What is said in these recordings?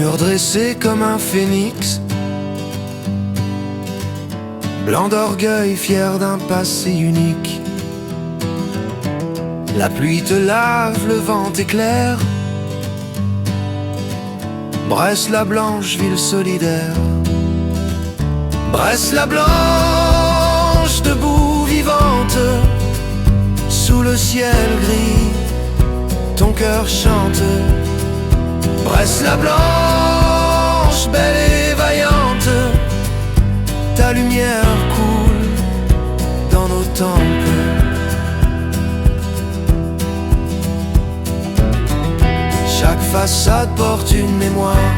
mur dressé comme un phénix, blanc d'orgueil, fier d'un passé unique. La pluie te lave, le vent t'éclaire. Bresse la blanche, ville solidaire. Bresse la blanche, debout vivante, sous le ciel gris, ton cœur chante. Bresse la blanche, belle et vaillante, ta lumière coule dans nos tempes. Chaque façade porte une mémoire,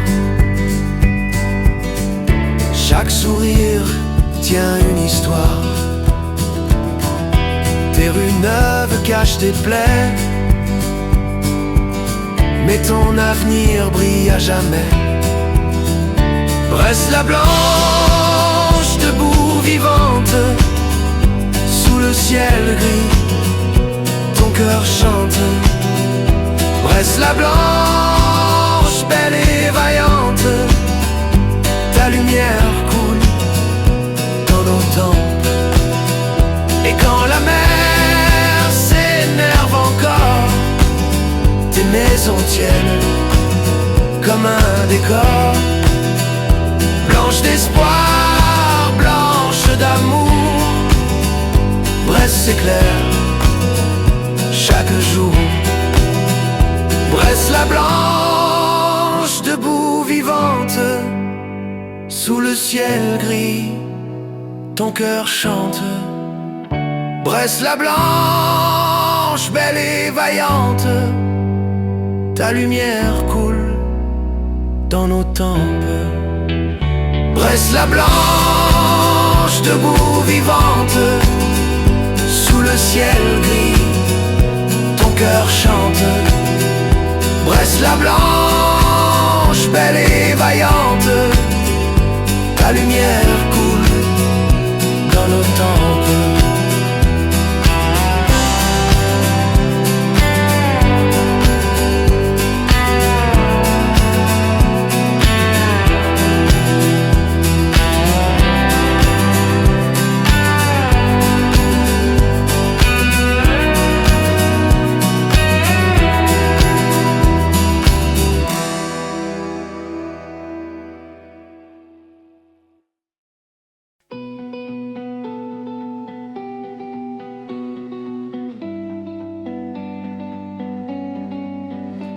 chaque sourire tient une histoire. Tes rues neuves cachent tes plaies, mais ton avenir brille à jamais. Bresse la blanche, debout vivante, sous le ciel gris, ton cœur chante. Bresse la blanche, belle et vaillante, ta lumière coule dans nos tempes. Et quand la mer s'énerve encore, tes maisons tiennent comme un décor. Blanche d'espoir, blanche d'amour, Bresse s'éclaire chaque jour. Bresse la blanche, debout vivante, sous le ciel gris, ton cœur chante. Bresse la blanche, belle et vaillante, ta lumière coule dans nos tempes. Bresse la blanche, debout vivante, sous le ciel gris, ton cœur chante. Bresse la blanche, belle et vaillante, ta lumière coule dans nos tempes.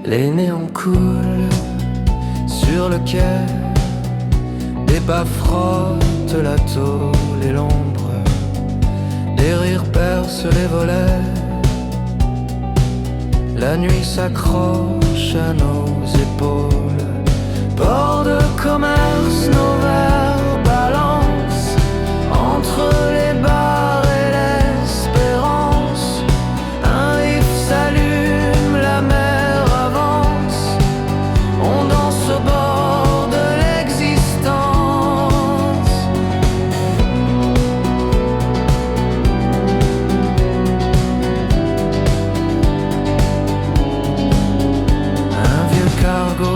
Les néons coulent sur le quai, des pas frottent la tôle et l'ombre, des rires percent les volets, la nuit s'accroche à nos épaules. Port de commerce, nos verres balancent entre les bars et l'espérance. Un riff s'allume, la mer au bord de l'existence. Un vieux cargo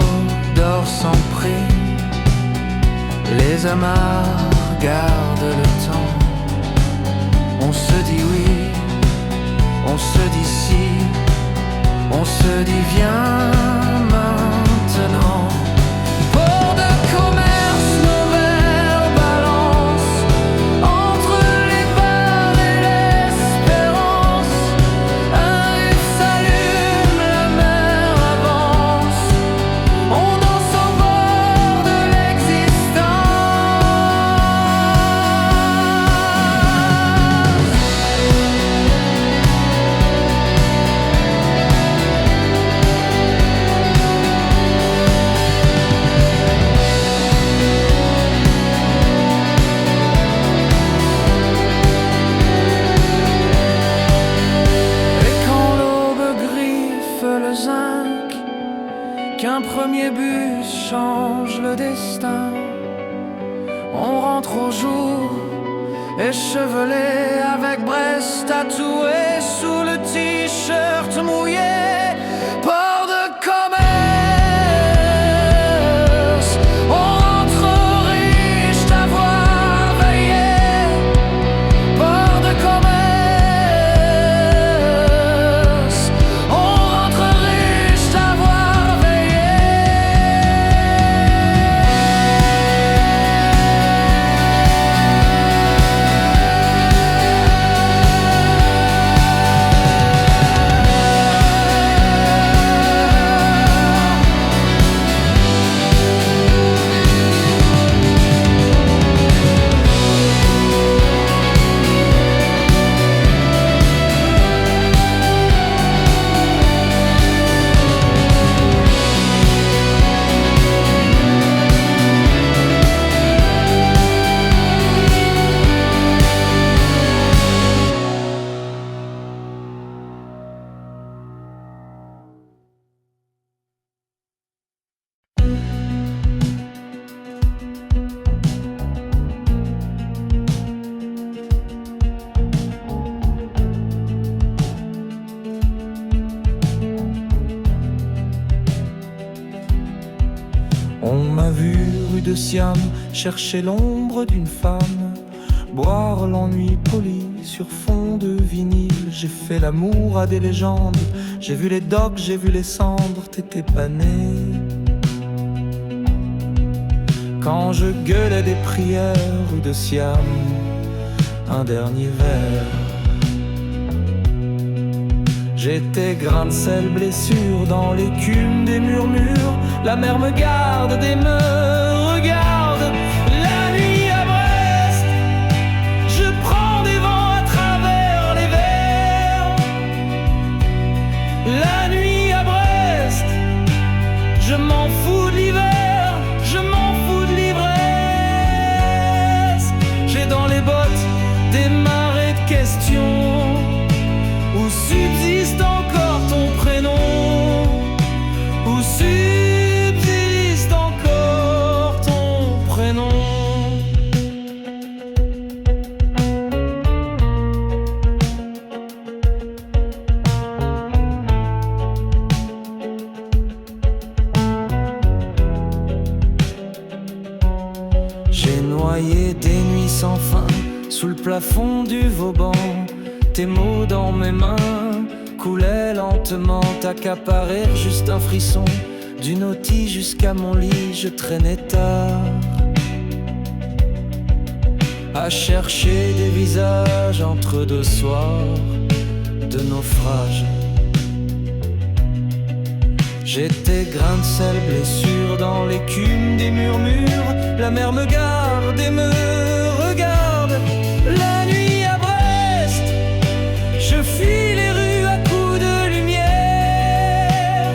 dort sans prix, les amarres gardent le temps. On se dit oui, on se dit si, on se dit viens maintenant. Qu'un premier bus change le destin. On rentre au jour, échevelé avec Brest tatoué sous le t-shirt mouillé. Port de commerce. de Siam, chercher l'ombre d'une femme, boire l'ennui poli sur fond de vinyle. J'ai fait l'amour à des légendes, j'ai vu les docks, j'ai vu les cendres, t'étais pas né. Quand je gueulais des prières ou de Siam, un dernier verre. J'étais grain de sel, blessure dans l'écume des murmures. La mer me garde et me regarde. La nuit à Brest, je prends des vents à travers les verres. La nuit à Brest, je m'en fous de l'hiver, je m'en fous de l'ivresse. J'ai dans les bottes des marées de questions. Où subsiste encore ton prénom? Où subsiste encore ton prénom? J'ai noyé des nuits sans fin sous le plafond du Vauban. Tes mots dans mes mains coulaient lentement, t'accaparèrent juste un frisson. Du naughty jusqu'à mon lit, je traînais tard à chercher des visages entre deux soirs de naufrage. J'étais grain de sel, blessure dans l'écume des murmures. La mer me garde et me regarde. La nuit à Brest, je fuis les rues à coups de lumière.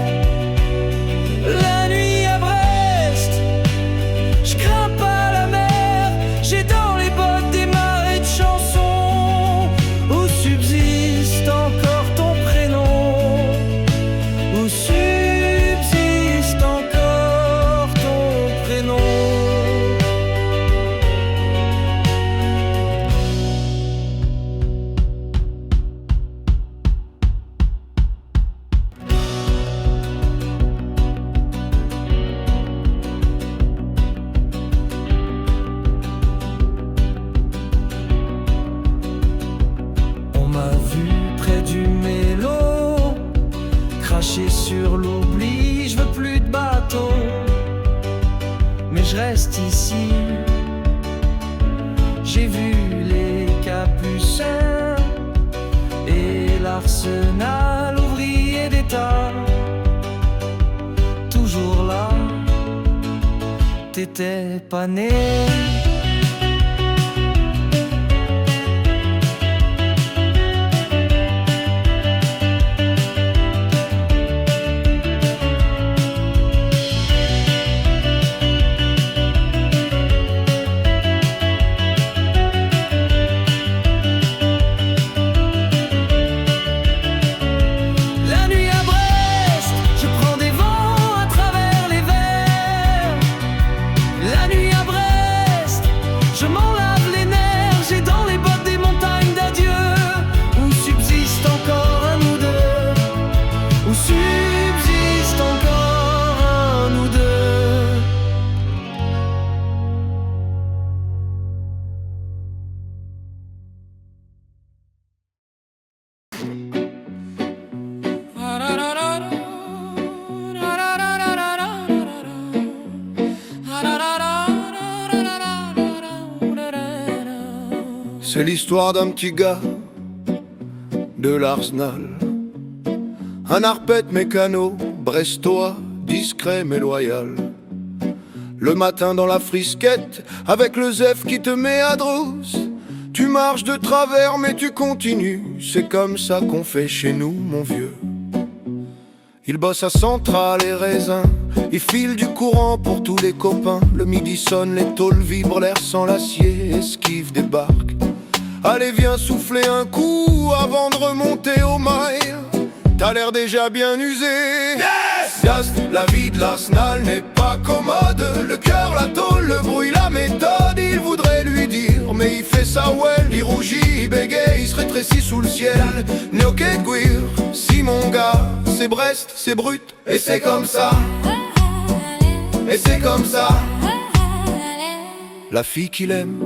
La nuit à Brest, je grimpe à la mer. J'ai dans les bottes des marées de chansons. Où subsiste encore ton prénom? Où subsiste encore ton prénom? Sur l'oubli, je veux plus de bateau, mais je reste ici. J'ai vu les capucins et l'arsenal ouvrier d'État. Toujours là, t'étais pas né. C'est l'histoire d'un petit gars de l'Arsenal, un arpète mécano, brestois, discret mais loyal. Le matin dans la frisquette, avec le zef qui te met à drousse, tu marches de travers mais tu continues, c'est comme ça qu'on fait chez nous mon vieux. Il bosse à Centrale et Raisin, il file du courant pour tous les copains. Le midi sonne, les tôles vibrent, l'air sans l'acier, esquive des barques. Allez viens souffler un coup avant de remonter au mile. T'as l'air déjà bien usé. Yes! Gast, la vie de l'Arsenal n'est pas commode. Le cœur, la tôle, le bruit, la méthode. Il voudrait lui dire, mais il fait ça well. Il rougit, il bégaye, il se rétrécit sous le ciel. Néoké Guir, si mon gars, c'est Brest, c'est brut. Et c'est comme ça. Et c'est comme ça. La fille qu'il aime,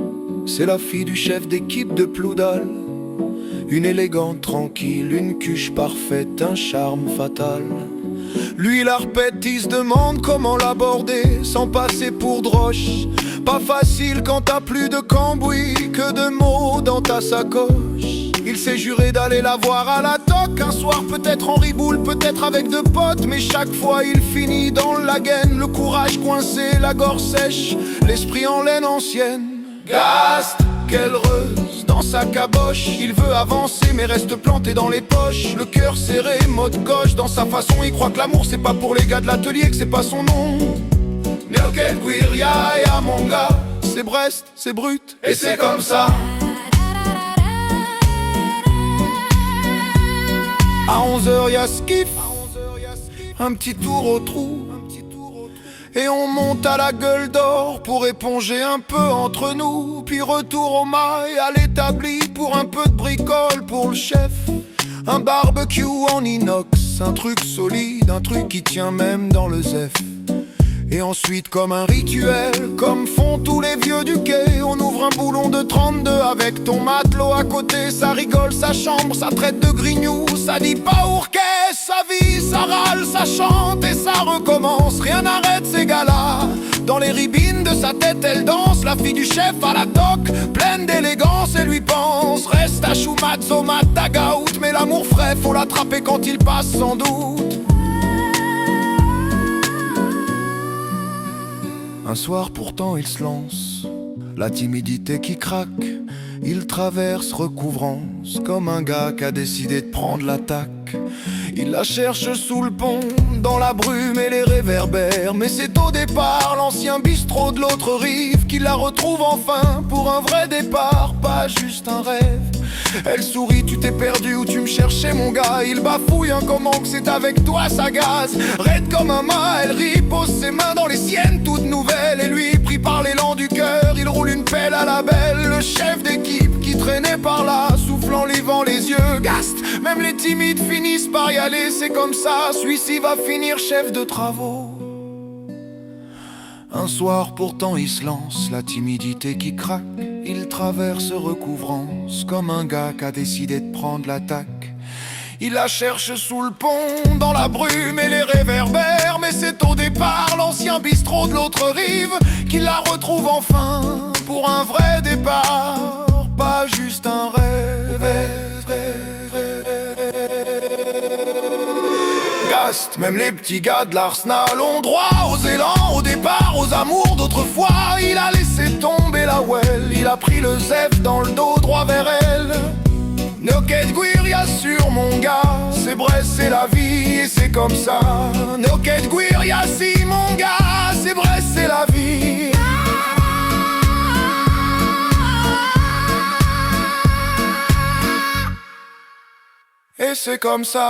c'est la fille du chef d'équipe de Ploudal. Une élégante tranquille, une cuche parfaite, un charme fatal. Lui l'arpète, il se demande comment l'aborder sans passer pour droche. Pas facile quand t'as plus de cambouis que de mots dans ta sacoche. Il s'est juré d'aller la voir à la toque un soir, peut-être en riboule, peut-être avec deux potes. Mais chaque fois il finit dans la gaine, le courage coincé, la gorge sèche, l'esprit en laine ancienne. Gast, quelle reuse dans sa caboche. Il veut avancer mais reste planté dans les poches. Le cœur serré, mode gauche dans sa façon. Il croit que l'amour c'est pas pour les gars de l'atelier, que c'est pas son nom. Neoket Guiria et à mon gars, c'est Brest, c'est brut, et c'est comme ça. À 11h y'a skiff, un petit tour au trou, et on monte à la gueule d'or pour éponger un peu entre nous. Puis retour au mail à l'établi pour un peu de bricole pour le chef. Un barbecue en inox, un truc solide, un truc qui tient même dans le zef. Et ensuite comme un rituel, comme font tous les vieux du quai, on ouvre un boulon de 32 avec ton matelot à côté. Ça rigole, ça chambre, ça traite de grignou, ça dit pas ourquet, ça vit, ça râle, ça chante et ça recommence. Rien n'arrête ces gars-là. Dans les ribines de sa tête elle danse, la fille du chef à la toque, pleine d'élégance et lui pense. Reste à Choumatzo, Matagaout, mais l'amour frais, faut l'attraper quand il passe sans doute. Un soir pourtant il se lance, la timidité qui craque. Il traverse recouvrance comme un gars qui a décidé de prendre l'attaque. Il la cherche sous le pont, dans la brume et les réverbères. Mais c'est au départ l'ancien bistrot de l'autre rive qui la retrouve enfin pour un vrai départ, pas juste un rêve. Elle sourit, tu t'es perdu où tu me cherchais mon gars. Il bafouille un comment que c'est avec toi ça gaze. Raide comme un mât, elle rit, pose ses mains dans les siennes toutes nouvelles. Et lui, pris par l'élan du cœur, il roule une pelle à la belle. Le chef d'équipe qui traînait par là, soufflant les vents les yeux. Gast, même les timides finissent par y aller. C'est comme ça, celui-ci va finir chef de travaux. Un soir pourtant il se lance, la timidité qui craque. Il traverse recouvrance comme un gars qui a décidé de prendre l'attaque. Il la cherche sous le pont, dans la brume et les réverbères. Mais c'est au départ l'ancien bistrot de l'autre rive qui la retrouve enfin pour un vrai départ, pas juste un rêve. Gast, même les petits gars de l'Arsenal ont droit aux élans, au départ, aux amours d'autrefois. Il a laissé tomber la well, il a pris le zef dans le dos droit vers elle. Neoket Guiria sur mon gars, c'est Brest, c'est la vie et c'est comme ça. Neoket Guiria si mon gars, c'est Brest, c'est la vie. Et c'est comme ça.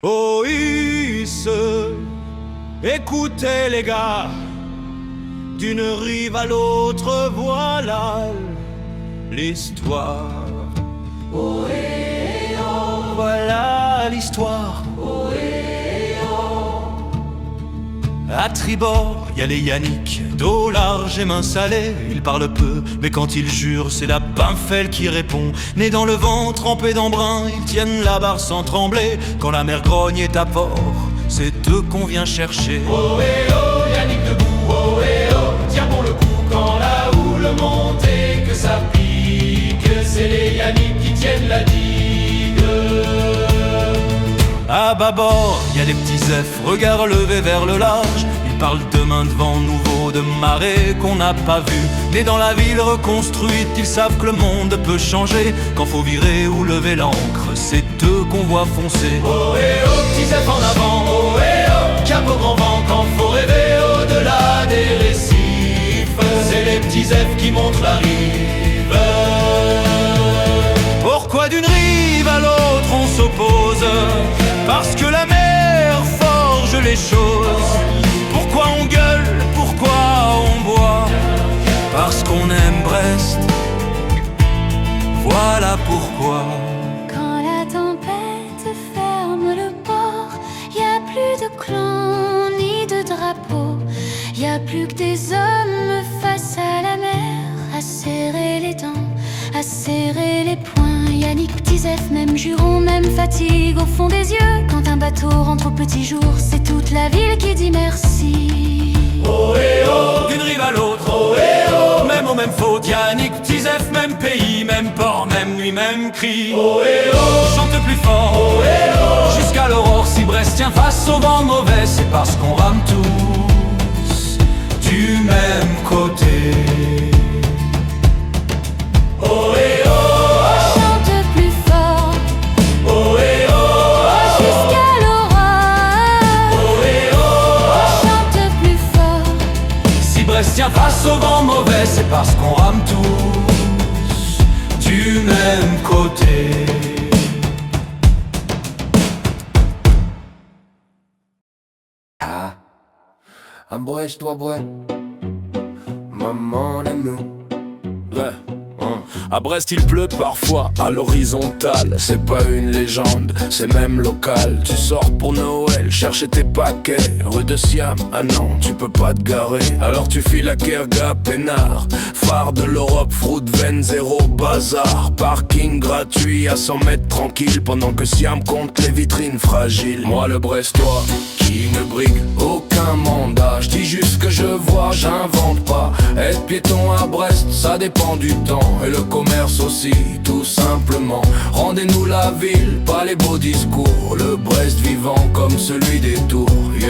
Oh, écoutez les gars, d'une rive à l'autre, voilà l'histoire. Oh, voilà l'histoire. Oh, à tribord, y a les Yannick, dos large et main salée. Ils parlent peu, mais quand ils jurent, c'est la Pinfel qui répond. Né dans le vent, trempé d'embrun, ils tiennent la barre sans trembler. Quand la mer grogne est à port, c'est eux qu'on vient chercher. Oh, Yannick debout, oh, tiens bon le coup quand la houle monte et que ça pique. C'est les Yannick qui tiennent la digue. À bâbord, y a des petits zèfs, regard levé vers le large. Ils parlent de main de vent nouveau, de marée qu'on n'a pas vu. Nés dans la ville reconstruite, ils savent que le monde peut changer. Quand faut virer ou lever l'ancre, c'est eux qu'on voit foncer. Oh, petits zèfs en avant, oh, cap au grand vent. Quand faut rêver au-delà des récifs, c'est les petits zèfs qui montrent la rive. Pourquoi d'une rive à l'autre on s'oppose? Parce que la mer forge les choses. Pourquoi on gueule, pourquoi on boit? Parce qu'on aime Brest, voilà pourquoi. Quand la tempête ferme le port, y a plus de clans ni de drapeaux, y a plus que des hommes face à la mer, à serrer les dents, à serrer les poings. Yannick, Petit Zef, même juron, même fatigue au fond des yeux. Quand un bateau rentre au petit jour, c'est toute la ville qui dit merci. Oh et oh, d'une rive à l'autre, oh et oh, même aux mêmes fautes. Yannick, Petit Zef, même pays, même port, même nuit, même cri. Oh et oh, chante plus fort, oh et oh, jusqu'à l'aurore. Si Brest tient face au vent mauvais, c'est parce qu'on rame tous du même côté. Oh et oh, Chante plus fort, oh et oh, jusqu'à l'aurore. oh et oh. Chante plus fort, Si Brest tient face au vent mauvais, c'est parce qu'on rame tous du même côté. Un Brestois, ouais. Maman l'aime. Ouais. À Brest il pleut parfois à l'horizontale. C'est pas une légende, c'est même local. Tu sors pour Noël, chercher tes paquets. Rue de Siam, ah non, tu peux pas te garer. Alors tu files à Kerga, peinard. Phare de l'Europe, fruit veine, zéro bazar. Parking gratuit à 100 mètres tranquille. Pendant que Siam compte les vitrines fragiles. Moi le Brestois, qui ne brigue aucun mandat. Je dis juste que je vois, j'invente pas. Être piéton à Brest, ça dépend du temps. Et le commerce aussi, tout simplement. Rendez-nous la ville, pas les beaux discours. Le Brest vivant comme celui des Tours, yeah,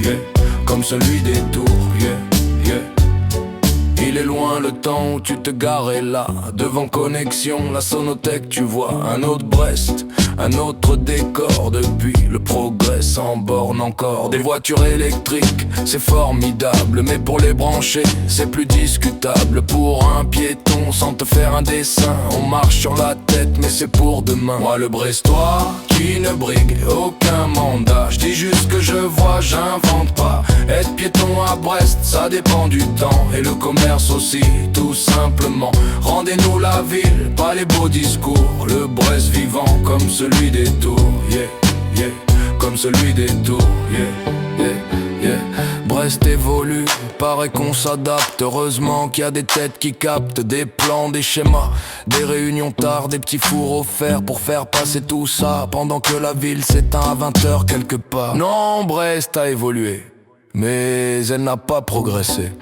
yeah. Comme celui des Tours, yeah, yeah. Il est loin le temps où tu te garais là. Devant Connexion, la Sonothèque, tu vois un autre Brest, un autre décor. Depuis le progrès sans borne encore. Des voitures électriques, c'est formidable. Mais pour les brancher, c'est plus discutable. Pour un piéton, sans te faire un dessin, on marche sur la tête, mais c'est pour demain. Moi le Brestois, qui ne brigue aucun mandat. Je dis juste que je vois, j'invente pas. Être piéton à Brest, ça dépend du temps. Et le commerce aussi, tout simplement. Rendez-nous la ville, pas les beaux discours. Le Brest vivant comme celui des Tours, yeah, yeah. Comme celui des Tours, yeah, yeah, yeah. Brest évolue, paraît qu'on s'adapte. Heureusement qu'il y a des têtes qui captent des plans, des schémas, des réunions tard, des petits fours offerts pour faire passer tout ça pendant que la ville s'éteint à 20h quelque part. Non, Brest a évolué, mais elle n'a pas progressé.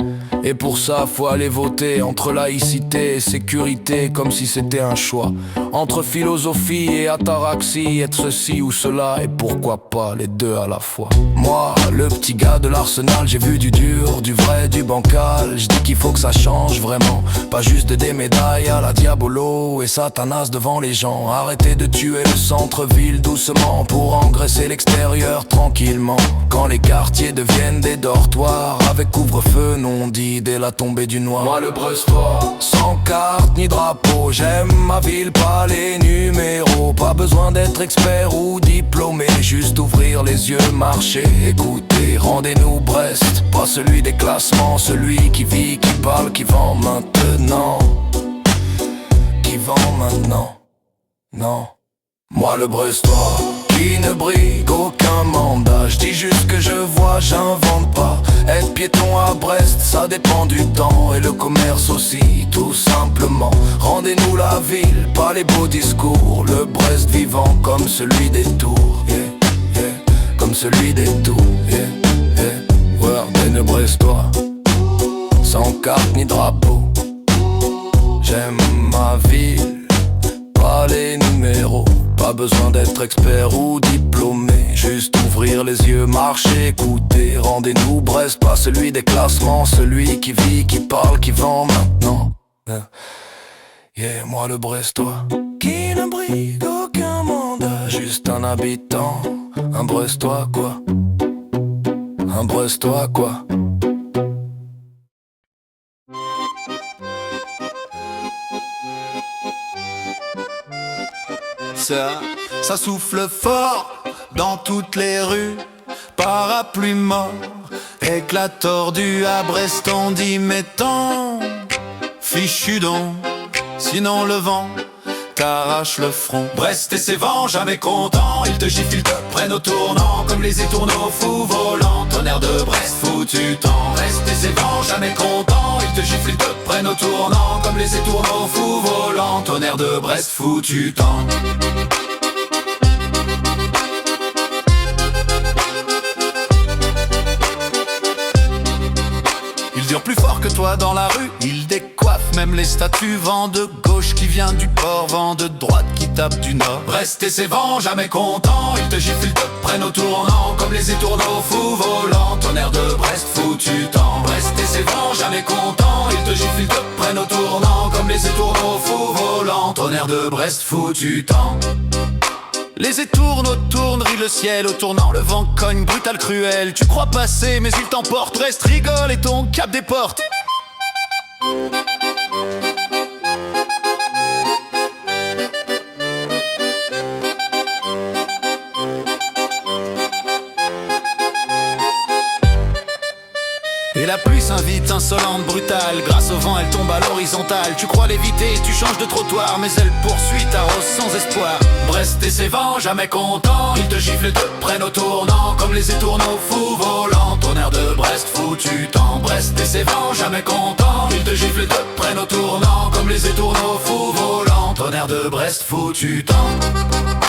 Et pour ça faut aller voter entre laïcité et sécurité, comme si c'était un choix. Entre philosophie et ataraxie, être ceci ou cela, et pourquoi pas les deux à la fois. Moi, le petit gars de l'Arsenal, j'ai vu du dur, du vrai, du bancal. Je dis qu'il faut que ça change vraiment, pas juste des médailles à la Diabolo et Satanas devant les gens. Arrêtez de tuer le centre-ville doucement pour engraisser l'extérieur tranquillement. Quand les quartiers deviennent des dortoirs avec couvre-feu non dit dès la tombée du noir. Moi le Brestois, sans carte ni drapeau, j'aime ma ville, pas les numéros. Pas besoin d'être expert ou diplômé, juste ouvrir les yeux, marcher, écouter. Rendez-nous Brest, pas celui des classements, celui qui vit, qui parle, qui vend maintenant. Qui vend maintenant, non. Moi le Brestois, qui ne brigue aucun mandat. Je dis juste que je vois, j'invente pas. Être piéton à Brest, ça dépend du temps. Et le commerce aussi, tout simplement. Rendez-nous la ville, pas les beaux discours. Le Brest vivant comme celui des Tours, yeah, yeah. Comme celui des Tours, yeah, yeah. Ouais, des Brestois, sans carte ni drapeau. J'aime ma ville, pas les numéros. Pas besoin d'être expert ou diplômé, juste ouvrir les yeux, marcher, écouter. Rendez-nous Brest, pas celui des classements, celui qui vit, qui parle, qui vend maintenant. Yeah, moi le Brestois, qui ne brigue aucun mandat, juste un habitant, un Brestois quoi, un Brestois quoi. Ça souffle fort dans toutes les rues. parapluie mort, éclate tordu à Brest, on dit mais tant fichu donc, sinon le vent t'arrache le front. Brest et ses vents jamais contents, ils te giflent, ils te prennent au tournant, comme les étourneaux fous volants. Tonnerre de Brest, foutu temps. Brest et ses vents jamais contents, ils te giflent, ils te prennent au tournant, comme les étourneaux fous volants. Tonnerre de Brest, foutu temps. Il dure plus fort que toi dans la rue, il décoiffe même les statues. Vent de gauche qui vient du port, vent de droite qui tape du nord. Brest et ses vents jamais contents, ils te giflent, ils te prennent au tournant, comme les étourneaux fous volants. Tonnerre de Brest, foutu temps. Brest et ses vents jamais contents, ils te giflent, ils te prennent au tournant, comme les étourneaux fous volants. Tonnerre de Brest, foutu temps. Les étourneaux tournent, rient le ciel au tournant, le vent cogne, brutal, cruel. Tu crois passer, mais il t'emporte, Brest rigole et ton cap des portes. Et la pluie s'invite, insolente, brutale. Grâce au vent, elle tombe à l'horizontale. Tu crois l'éviter, tu changes de trottoir, mais elle poursuit, t'arrose sans espoir. Brest et ses vents jamais contents, ils te giflent et te prennent au tournant, comme les étourneaux fous volants. Tonnerre de Brest, foutu temps. Brest et ses vents jamais contents, ils te giflent et te prennent au tournant, comme les étourneaux fous volants. Tonnerre de Brest, foutu temps.